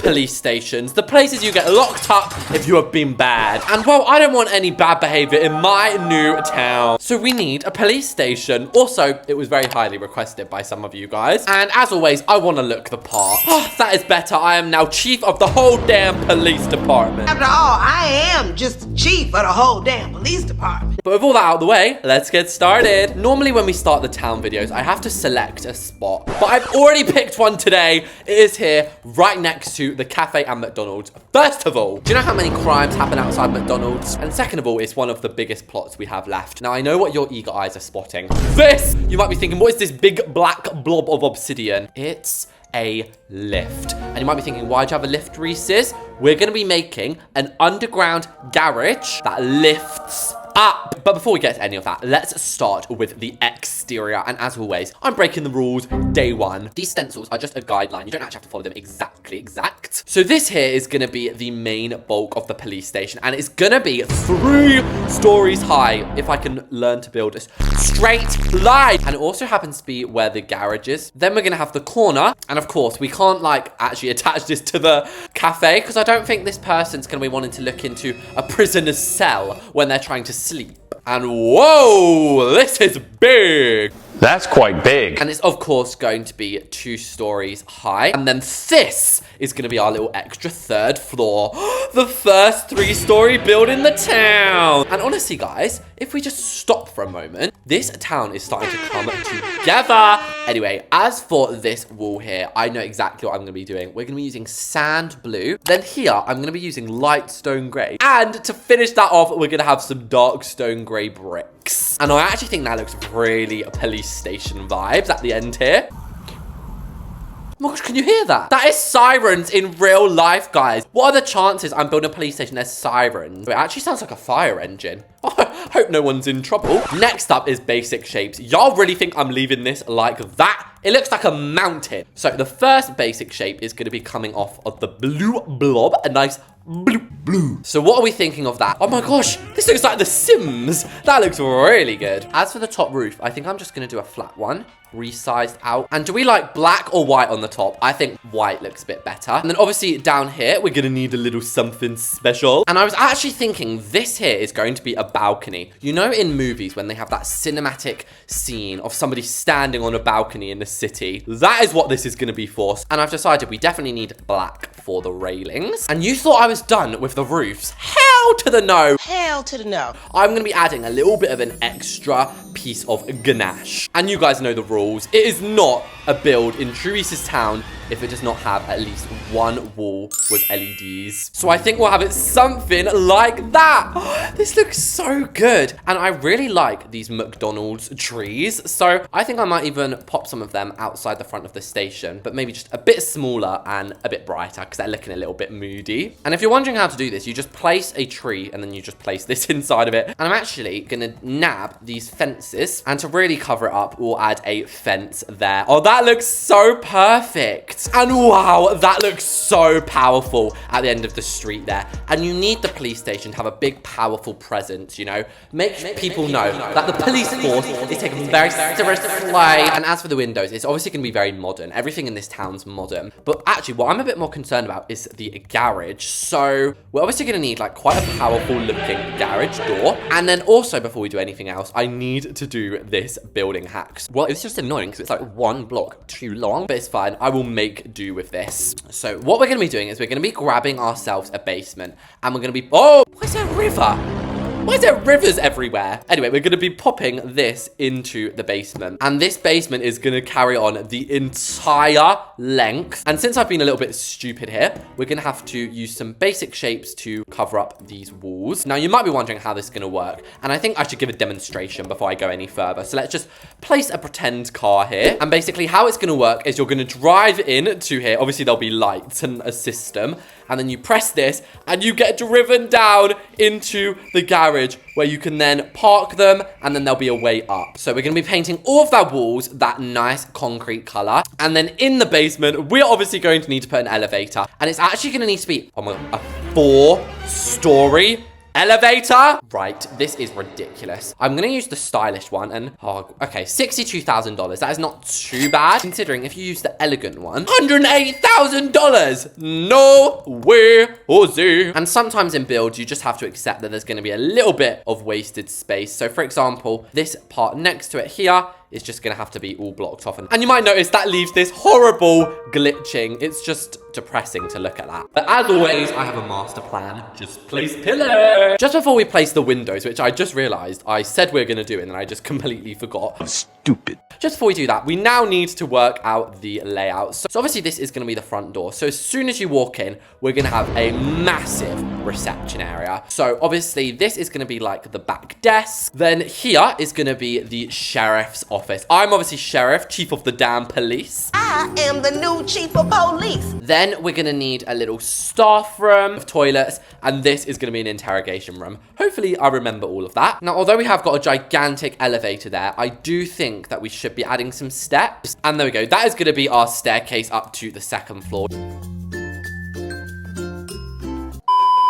police stations, the places you get locked up if you have been bad. And well, I don't want any bad behavior in my new town. So we need a police station. Also, it was very highly requested by some of you guys. And as always, I want to look the part. Oh, that is better. I am now chief of the whole damn police department. After all, I am just chief of the whole damn police department. But with all that out of the way, let's get started. Normally when we start the town videos, I have to select a spot. But I've already picked one today. It is here, right next to the cafe and McDonald's. First of all, do you know how many crimes happen outside McDonald's? And second of all, it's one of the biggest plots we have left. Now, I know what your eager eyes are spotting. This! You might be thinking, what is this big black blob of obsidian? It's a lift. And you might be thinking, why'd you have a lift, Reese's? We're gonna be making an underground garage that lifts up. But before we get to any of that, let's start with the exterior. And as always, I'm breaking the rules day one. These stencils are just a guideline. You don't actually have to follow them exact. So this here is going to be the main bulk of the police station. And it's going to be 3 stories high, if I can learn to build a straight line. And it also happens to be where the garage is. Then we're going to have the corner. And of course, we can't like actually attach this to the cafe because I don't think this person's going to be wanting to look into a prisoner's cell when they're trying to sleep. And whoa, this is big. That's quite big. And it's of course going to be 2 stories high. And then this is going to be our little extra 3rd floor. The first 3-story building in the town. And honestly, guys, if we just stop for a moment, this town is starting to come together. Anyway, as for this wall here, I know exactly what I'm going to be doing. We're going to be using sand blue. Then here, I'm going to be using light stone grey. And to finish that off, we're going to have some dark stone grey bricks. And I actually think that looks really police station vibes at the end here. Oh my gosh, can you hear that? That is sirens in real life, guys. What are the chances I'm building a police station, there's sirens? It actually sounds like a fire engine. I hope no one's in trouble. Next up is basic shapes. Y'all really think I'm leaving this like that? It looks like a mountain. So the first basic shape is going to be coming off of the blue blob, a nice blue. So what are we thinking of that? Oh my gosh, this looks like The Sims. That looks really good. As for the top roof, I think I'm just going to do a flat one, resized out. And do we like black or white on the top? I think white looks a bit better. And then obviously down here, we're going to need a little something special. And I was actually thinking this here is going to be a balcony. You know, in movies when they have that cinematic scene of somebody standing on a balcony in the city, that is what this is going to be for. And I've decided we definitely need black for the railings. And you thought I was done with the roofs. Hell to the no. Hell to the no. I'm going to be adding a little bit of an extra piece of ganache. And you guys know the rules. It is not a build in Teresa's town if it does not have at least 1 wall with LEDs. So I think we'll have it something like that. This looks so good. And I really like these McDonald's trees. So I think I might even pop some of them outside the front of the station, but maybe just a bit smaller and a bit brighter because they're looking a little bit moody. And if you're wondering how to do this, you just place a tree and then you just place this inside of it. And I'm actually gonna nab these fences, and to really cover it up, we'll add a fence there. Oh, that looks so perfect. And wow, that looks so powerful at the end of the street there. And you need the police station to have a big, powerful presence, you know? Make people know that the police force is taken very seriously. And as for the windows, it's obviously going to be very modern. Everything in this town's modern. But actually, what I'm a bit more concerned about is the garage. So we're obviously going to need like quite a powerful looking garage door. And then also, before we do anything else, I need to do this building hacks. Well, it's just annoying because it's like 1 block too long, but it's fine. I will make do with this. So what we're going to be doing is we're going to be grabbing ourselves a basement, and we're going to be, oh, why is there a river? Why is there rivers everywhere? Anyway, we're going to be popping this into the basement. And this basement is going to carry on the entire length. And since I've been a little bit stupid here, we're going to have to use some basic shapes to cover up these walls. Now, you might be wondering how this is going to work. And I think I should give a demonstration before I go any further. So let's just place a pretend car here. And basically how it's going to work is you're going to drive into here. Obviously, there'll be lights and a system. And then you press this and you get driven down into the garage where you can then park them, and then there'll be a way up. So we're going to be painting all of our walls that nice concrete color. And then in the basement, we're obviously going to need to put an elevator. And it's actually going to need to be a 4-story Elevator. Right, this is ridiculous. I'm gonna use the stylish one and, oh, okay, $62,000. That is not too bad, considering if you use the elegant one, $108,000. No way, Jose. And sometimes in builds, you just have to accept that there's gonna be a little bit of wasted space. So for example, this part next to it here is just gonna have to be all blocked off. And you might notice that leaves this horrible glitching. It's just depressing to look at that. But as always, I have a master plan. Just place pillars. Just before we place the windows, which I just realized I said we are gonna do it and then I just completely forgot. I'm stupid. Just before we do that, we now need to work out the layout. So obviously this is gonna be the front door. So as soon as you walk in, we're gonna have a massive reception area. So obviously this is gonna be like the back desk. Then here is gonna be the sheriff's office. I'm obviously sheriff, chief of the damn police. I am the new chief of police. Then we're gonna need a little staff room, toilets, and this is gonna be an interrogation room. Hopefully I remember all of that. Now, although we have got a gigantic elevator there, I do think that we should be adding some steps. And there we go. That is gonna be our staircase up to the second floor.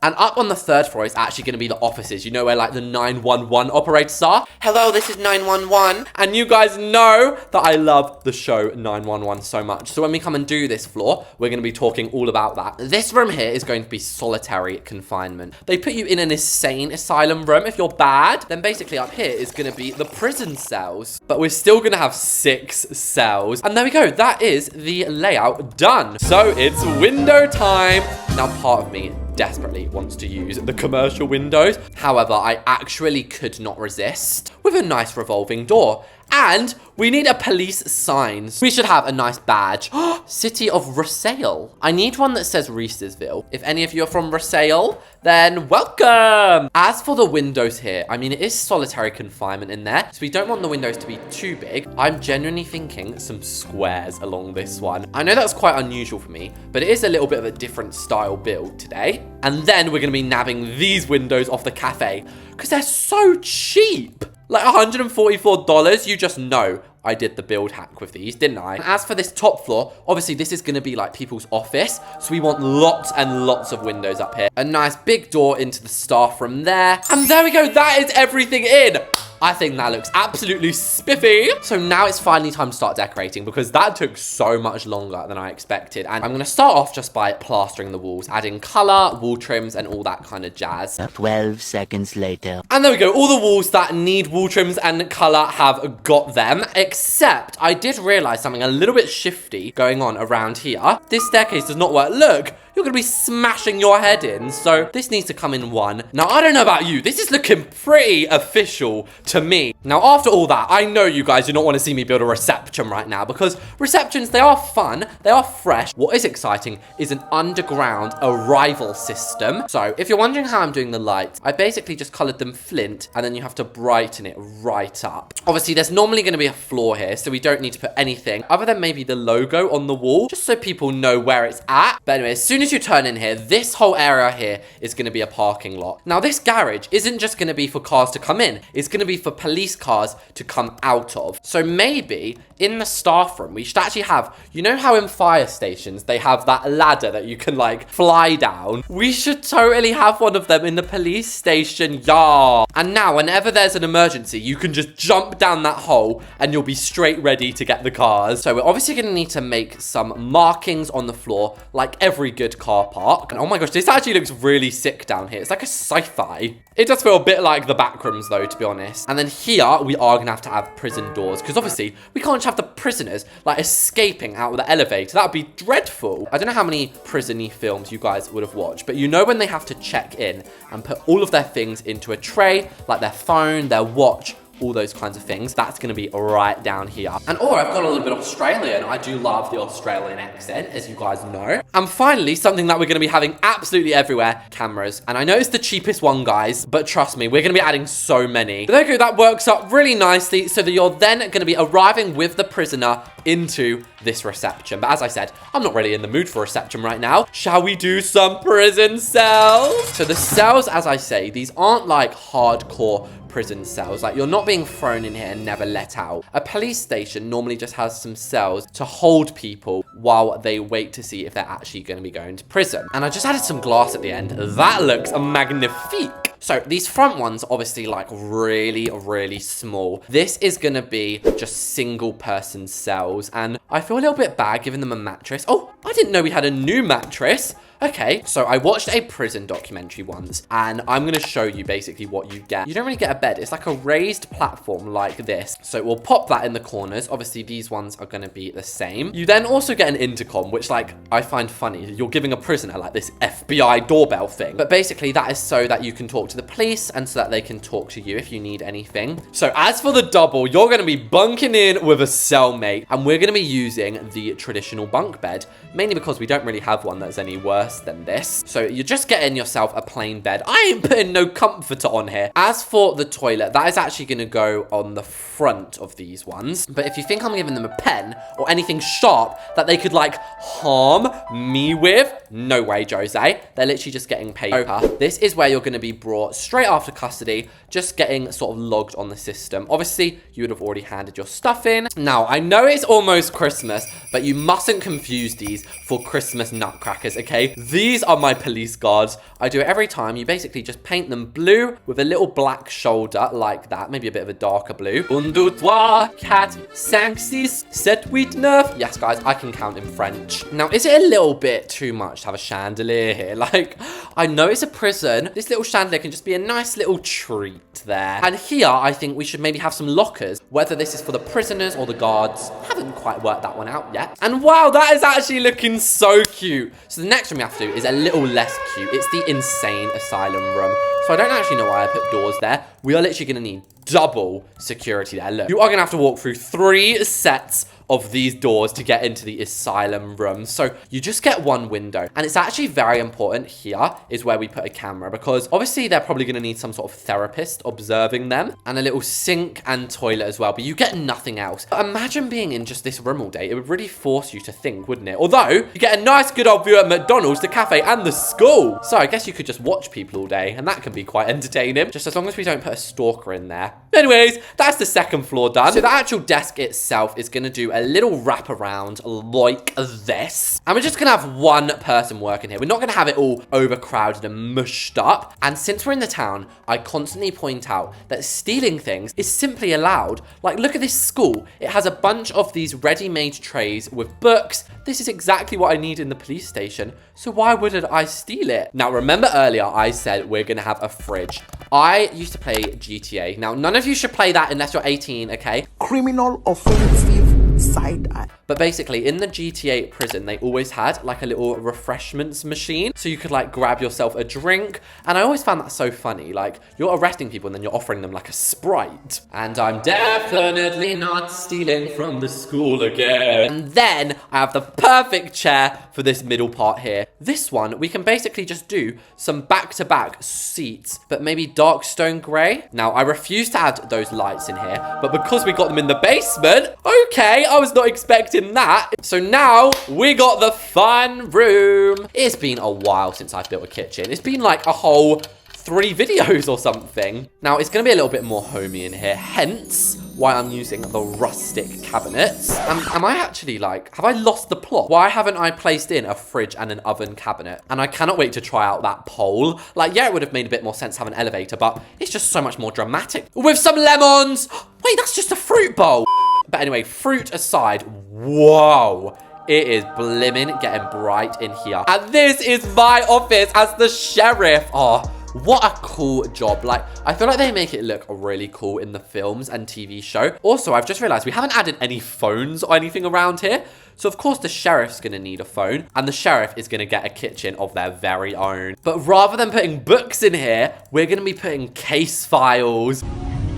And up on the third floor is actually going to be the offices. You know where like the 911 operators are? Hello, this is 911. And you guys know that I love the show 911 so much. So when we come and do this floor, we're going to be talking all about that. This room here is going to be solitary confinement. They put you in an insane asylum room. If you're bad, then basically up here is going to be the prison cells. But we're still going to have 6 cells. And there we go. That is the layout done. So it's window time. Now part of me desperately wants to use the commercial windows. However, I actually could not resist with a nice revolving door. And we need a police sign. We should have a nice badge. City of Rosaile. I need one that says Reese'sville. If any of you are from Rosaile, then welcome. As for the windows here, I mean, it is solitary confinement in there, so we don't want the windows to be too big. I'm genuinely thinking some squares along this one. I know that's quite unusual for me, but it is a little bit of a different style build today. And then we're gonna be nabbing these windows off the cafe because they're so cheap. Like $144, you just know I did the build hack with these, didn't I? And as for this top floor, obviously this is going to be like people's office. So we want lots and lots of windows up here. A nice big door into the staff room there. And there we go. That is everything in. I think that looks absolutely spiffy. So now it's finally time to start decorating because that took so much longer than I expected. And I'm going to start off just by plastering the walls, adding color, wall trims, and all that kind of jazz. 12 seconds later. And there we go. All the walls that need wall trims and color have got them, except I did realize something a little bit shifty going on around here. This staircase does not work. Look. You're going to be smashing your head in. So this needs to come in one. Now, I don't know about you. This is looking pretty official to me. Now, after all that, I know you guys do not want to see me build a reception right now because receptions, they are fun. They are fresh. What is exciting is an underground arrival system. So if you're wondering how I'm doing the lights, I basically just colored them flint and then you have to brighten it right up. Obviously, there's normally going to be a floor here, so we don't need to put anything other than maybe the logo on the wall, just so people know where it's at. But anyway, as soon as you turn in here, this whole area here is going to be a parking lot. Now, this garage isn't just going to be for cars to come in. It's going to be for police cars to come out of. So maybe in the staff room, we should actually have, you know how in fire stations, they have that ladder that you can like fly down? We should totally have one of them in the police station, yeah. And now, whenever there's an emergency, you can just jump down that hole and you'll be straight ready to get the cars. So we're obviously going to need to make some markings on the floor, like every good car park. And oh my gosh, this actually looks really sick down here. It's like a sci-fi. It does feel a bit like the back rooms though, to be honest. And then here we are gonna have to have prison doors because obviously we can't just have the prisoners like escaping out of the elevator. That would be dreadful. I don't know how many prison-y films you guys would have watched, but you know when they have to check in and put all of their things into a tray, like their phone, their watch, all those kinds of things. That's going to be right down here. And I've got a little bit Australian. I do love the Australian accent, as you guys know. And finally, something that we're going to be having absolutely everywhere, cameras. And I know it's the cheapest one, guys, but trust me, we're going to be adding so many. But there you go, that works up really nicely so that you're then going to be arriving with the prisoner into this reception. But as I said, I'm not really in the mood for a reception right now. Shall we do some prison cells? So the cells, as I say, these aren't like hardcore prison cells. Like, you're not being thrown in here and never let out. A police station normally just has some cells to hold people while they wait to see if they're actually going to be going to prison. And I just added some glass at the end. That looks magnifique. So these front ones are obviously like really, really small. This is gonna be just single person cells, and I feel a little bit bad giving them a mattress. Oh, I didn't know we had a new mattress. Okay, so I watched a prison documentary once, and I'm gonna show you basically what you get. You don't really get a bed. It's like a raised platform like this. So we'll pop that in the corners. Obviously, these ones are gonna be the same. You then also get an intercom, which like I find funny. You're giving a prisoner like this FBI doorbell thing. But basically, that is so that you can talk to the police and so that they can talk to you if you need anything. So as for the double, you're gonna be bunking in with a cellmate, and we're gonna be using the traditional bunk bed, mainly because we don't really have one that's any worse than this. So you're just getting yourself a plain bed. I ain't putting no comforter on here. As for the toilet, that is actually going to go on the front of these ones. But if you think I'm giving them a pen or anything sharp that they could like harm me with, no way, Jose. They're literally just getting paper. This is where you're going to be brought straight after custody, just getting sort of logged on the system. Obviously, you would have already handed your stuff in. Now, I know it's almost Christmas, but you mustn't confuse these for Christmas nutcrackers, okay? These are my police guards. I do it every time. You basically just paint them blue with a little black shoulder like that. Maybe a bit of a darker blue. 1, 2, 3, 4, 5, 6, 7, 8, 9. Yes, guys, I can count in French. Now, is it a little bit too much to have a chandelier here? Like, I know it's a prison. This little chandelier can just be a nice little treat there. And here, I think we should maybe have some lockers. Whether this is for the prisoners or the guards, haven't quite worked that one out yet. And wow, that is actually looking so cute. So the next one we have to do is a little less cute. It's the insane asylum room. So I don't actually know why I put doors there. We are literally going to need double security there. Look, you are going to have to walk through 3 sets of these doors to get into the asylum room. So you just get one window. And it's actually very important here is where we put a camera, because obviously they're probably going to need some sort of therapist observing them, and a little sink and toilet as well. But you get nothing else. But imagine being in just this room all day. It would really force you to think, wouldn't it? Although you get a nice good old view at McDonald's, the cafe, and the school. So I guess you could just watch people all day, and that can be quite entertaining, just as long as we don't put a stalker in there. Anyways, that's the second floor done. So the actual desk itself is going to do a little wrap around like this. And we're just going to have one person working here. We're not going to have it all overcrowded and mushed up. And since we're in the town, I constantly point out that stealing things is simply allowed. Like, look at this school. It has a bunch of these ready-made trays with books. This is exactly what I need in the police station. So why wouldn't I steal it? Now, remember earlier I said we're going to have a fridge. I used to play GTA. Now, none of you should play that unless you're 18, okay? Criminal offensive side eye. But basically, in the GTA prison, they always had like a little refreshments machine. So you could like grab yourself a drink. And I always found that so funny. Like, you're arresting people and then you're offering them like a Sprite. And I'm definitely not stealing from the school again. And then I have the perfect chair for this middle part here. This one, we can basically just do some back-to-back seats, but maybe dark stone grey. Now, I refuse to add those lights in here, but because we got them in the basement, okay, I was not expecting that. So now we got the fun room. It's been a while since I've built a kitchen. It's been like a whole 3 videos or something. Now, it's going to be a little bit more homey in here, hence why I'm using the rustic cabinets. Am I actually like, have I lost the plot? Why haven't I placed in a fridge and an oven cabinet? And I cannot wait to try out that pole. Like, yeah, it would have made a bit more sense to have an elevator, but it's just so much more dramatic. With some lemons. Wait, that's just a fruit bowl. But anyway, fruit aside, whoa. It is blimmin' getting bright in here. And this is my office as the sheriff. Oh, what a cool job. Like, I feel like they make it look really cool in the films and TV show. Also, I've just realized we haven't added any phones or anything around here. So, of course, the sheriff's going to need a phone. And the sheriff is going to get a kitchen of their very own. But rather than putting books in here, we're going to be putting case files.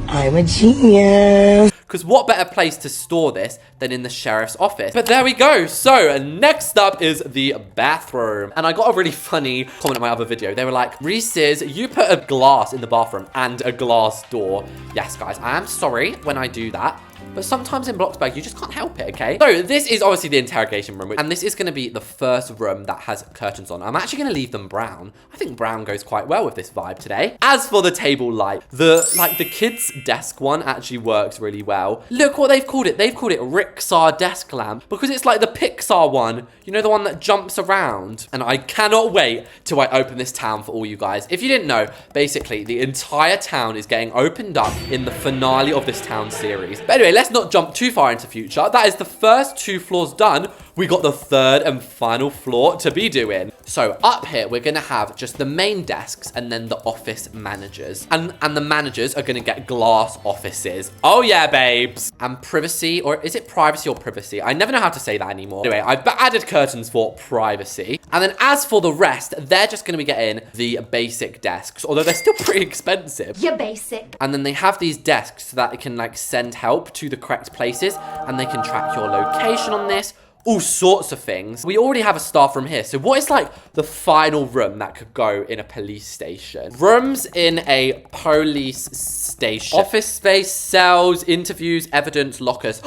I'm a genius. Because what better place to store this than in the sheriff's office? But there we go. So next up is the bathroom. And I got a really funny comment in my other video. They were like, Reese's, you put a glass in the bathroom and a glass door. Yes, guys, I am sorry when I do that. But sometimes in Bloxburg, you just can't help it, okay? So this is obviously the interrogation room, and this is going to be the first room that has curtains on. I'm actually going to leave them brown. I think brown goes quite well with this vibe today. As for the table light, the kids' desk one actually works really well. Look what they've called it. They've called it Rixar desk lamp because it's like the Pixar one. You know, the one that jumps around. And I cannot wait till I open this town for all you guys. If you didn't know, basically, the entire town is getting opened up in the finale of this town series. But anyway, let's not jump too far into future. That is the first 2 floors done. We got the 3rd and final floor to be doing. So up here, we're going to have just the main desks and then the office managers. And the managers are going to get glass offices. Oh yeah, babes. And privacy, or is it privacy or privacy? I never know how to say that anymore. Anyway, I've added curtains for privacy. And then as for the rest, they're just going to be getting the basic desks, although they're still pretty expensive. You're basic. And then they have these desks so that it can like send help to the correct places and they can track your location on this. All sorts of things. We already have a staff room here. So what is like the final room that could go in a police station? Rooms in a police station. Office space, cells, interviews, evidence, lockers.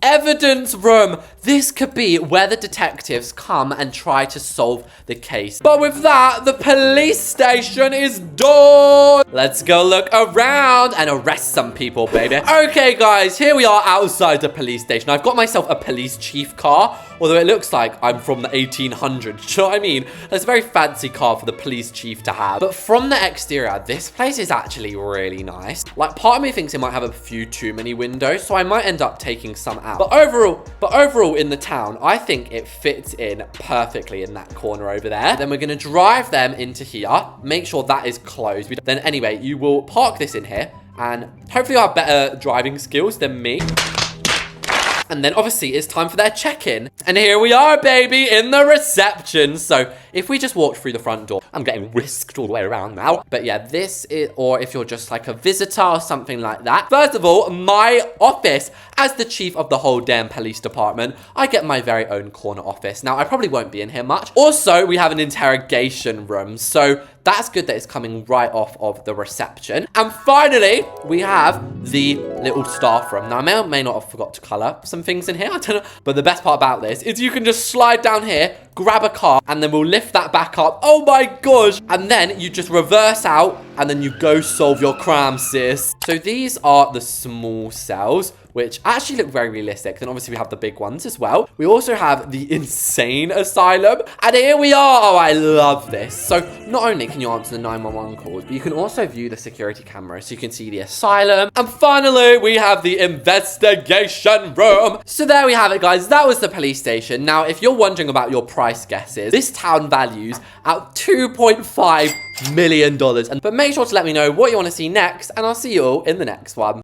Evidence room. This could be where the detectives come and try to solve the case. But with that, the police station is done. Let's go look around and arrest some people, baby. Okay, guys, here we are outside the police station. I've got myself a police chief car, although it looks like I'm from the 1800s. Do you know what I mean? It's a very fancy car for the police chief to have. But from the exterior, this place is actually really nice. Like, part of me thinks it might have a few too many windows, so I might end up taking some out. But overall in the town, I think it fits in perfectly in that corner over there. Then we're going to drive them into here, make sure that is closed. Then anyway, you will park this in here and hopefully you'll have better driving skills than me. And then obviously it's time for their check-in. And here we are, baby, in the reception. So if we just walked through the front door, I'm getting whisked all the way around now. But yeah, this is, or if you're just like a visitor or something like that. First of all, my office. As the chief of the whole damn police department, I get my very own corner office. Now, I probably won't be in here much. Also, we have an interrogation room. So that's good that it's coming right off of the reception. And finally, we have the little staff room. Now, I may or may not have forgot to color some things in here. I don't know. But the best part about this is you can just slide down here, grab a car, and then we'll lift that back up. Oh my gosh. And then you just reverse out, and then you go solve your crime, sis. So these are the small cells, which actually look very realistic. Then obviously we have the big ones as well. We also have the insane asylum. And here we are. Oh, I love this. So not only can you answer the 911 calls, but you can also view the security camera. So you can see the asylum. And finally, we have the investigation room. So there we have it, guys. That was the police station. Now, if you're wondering about your price guesses, this town values at $2.5 million. But make sure to let me know what you want to see next. And I'll see you all in the next one.